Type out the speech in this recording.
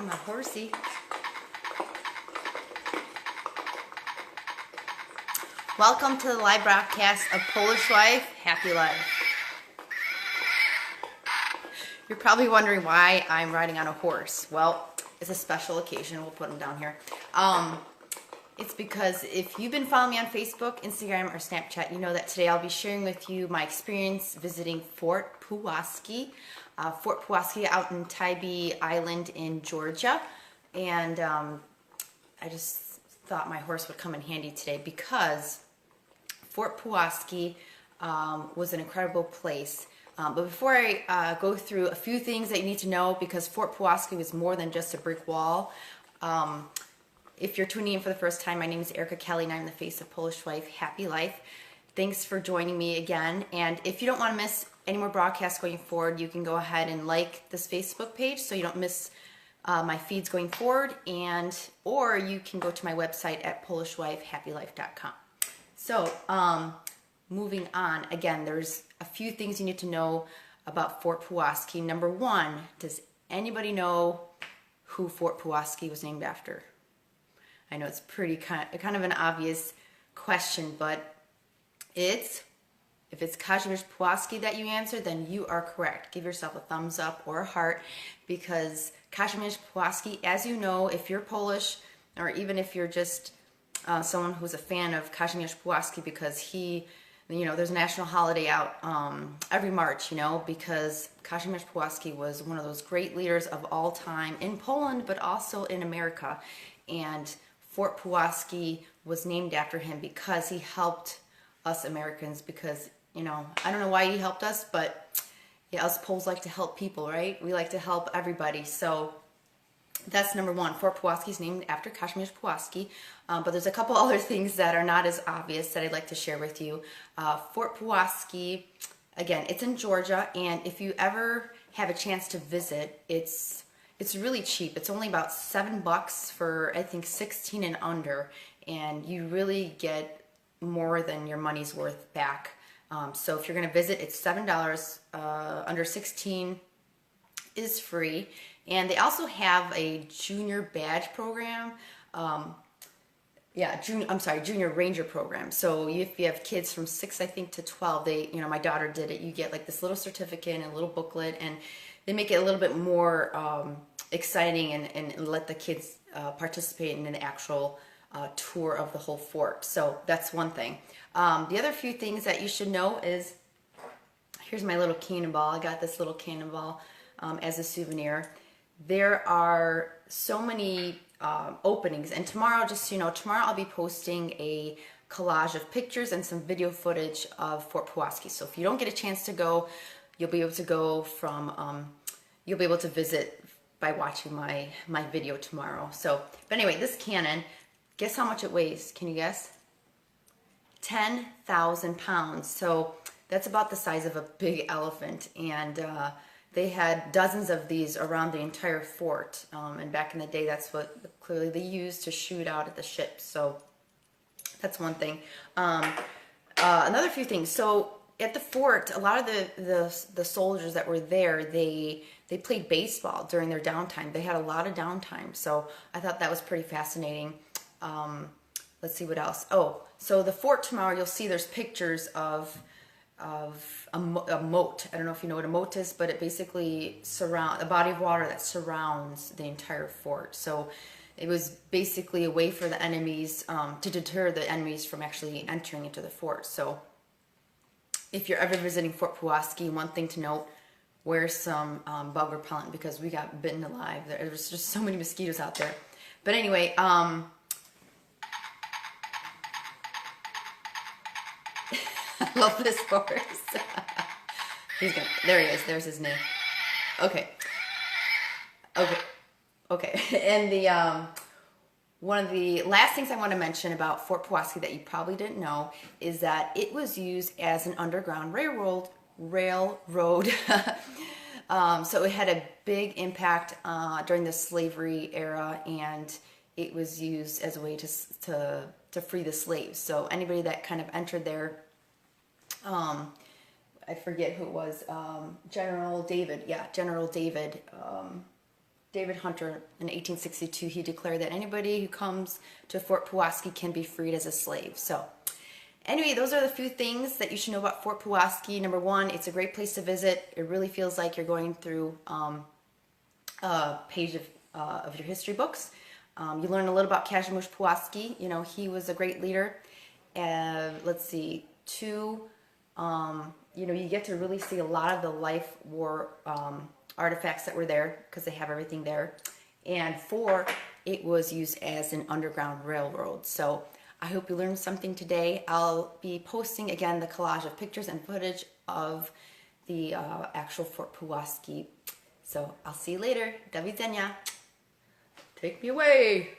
Come on, horsey. Welcome to the live broadcast of Polish Life, Happy Life. You're probably wondering why I'm riding on a horse. Well, it's a special occasion. We'll put them down here. It's because if you've been following me on Facebook, Instagram, or Snapchat, you know that today I'll be sharing with you my experience visiting Fort Pulaski. Fort Pulaski out in Tybee Island in Georgia. And I just thought my horse would come in handy today because Fort Pulaski was an incredible place. But before I go through a few things that you need to know, because Fort Pulaski was more than just a brick wall. If you're tuning in for the first time, my name is Erica Kelly and I'm the face of Polish Life, Happy Life. Thanks for joining me again. And if you don't want to miss any more broadcasts going forward, you can go ahead and like this Facebook page so you don't miss my feeds going forward. Or you can go to my website at PolishLifeHappyLife.com. So, moving on, again, there's a few things you need to know about Fort Pulaski. Number one, does anybody know who Fort Pulaski was named after? I know it's pretty kind of an obvious question, but if it's Kashmir Sawatzky that you answered, then you are correct. Give yourself a thumbs up or a heart, because Kashmir Sawatzky, as you know, if you're Polish, or even if you're just someone who's a fan of Kashmir Sawatzky, because he, you know, there's a national holiday out every March, you know, because Kashmir Sawatzky was one of those great leaders of all time in Poland, but also in America. And Fort Pulaski was named after him because he helped us Americans, because, you know, I don't know why he helped us, but yeah, us Poles like to help people, right? We like to help everybody. So that's number one. Fort Pulaski is named after Kashmir Sawatzky, but there's a couple other things that are not as obvious that I'd like to share with you. Fort Pulaski, again, it's in Georgia, and if you ever have a chance to visit, it's really cheap. It's only about $7 for, I think, 16 and under, and you really get more than your money's worth back. So if you're going to visit, it's $7. Under 16 is free. And they also have a junior badge program. Junior ranger program. So if you have kids from 6, I think, to 12, my daughter did it. You get like this little certificate and a little booklet, and they make it a little bit more exciting and let the kids participate in an actual tour of the whole fort. So that's one thing. The other few things that you should know is, here's my little cannonball. I got this little cannonball as a souvenir. There are so many openings, and tomorrow, just so you know, tomorrow I'll be posting a collage of pictures and some video footage of Fort Pulaski. So if you don't get a chance to go, you'll be able to go you'll be able to visit by watching my video tomorrow. So, but anyway, this cannon, guess how much it weighs? Can you guess? 10,000 pounds. So that's about the size of a big elephant, and they had dozens of these around the entire fort, and back in the day, that's what clearly they used to shoot out at the ships. So that's one thing. Another few things. So at the fort, a lot of the soldiers that were there, they played baseball during their downtime. They had a lot of downtime, so I thought that was pretty fascinating. Let's see what else. Oh, so the fort tomorrow, you'll see there's pictures of a moat. I don't know if you know what a moat is, but it basically surrounds a body of water that surrounds the entire fort. So it was basically a way for the enemies, to deter the enemies from actually entering into the fort. So if you're ever visiting Fort Pulaski, one thing to note, wear some bug repellent, because we got bitten alive. There's just so many mosquitoes out there. But anyway, I love this horse. There he is. There's his name. Okay. And one of the last things I want to mention about Fort Pulaski that you probably didn't know is that it was used as an underground railroad. So it had a big impact during the slavery era, and it was used as a way to free the slaves. So anybody that kind of entered there, I forget who it was, General David. Yeah, General David David Hunter in 1862, he declared that anybody who comes to Fort Pulaski can be freed as a slave. So anyway, those are the few things that you should know about Fort Pulaski. Number one, it's a great place to visit. It really feels like you're going through a page of your history books. You learn a little about Kashmir Sawatzky. You know, he was a great leader. Let's see, two, you know, you get to really see a lot of the life war artifacts that were there because they have everything there. And four, it was used as an underground railroad. So I hope you learned something today. I'll be posting again the collage of pictures and footage of the actual Fort Pulaski. So I'll see you later. Do widzenia. Take me away.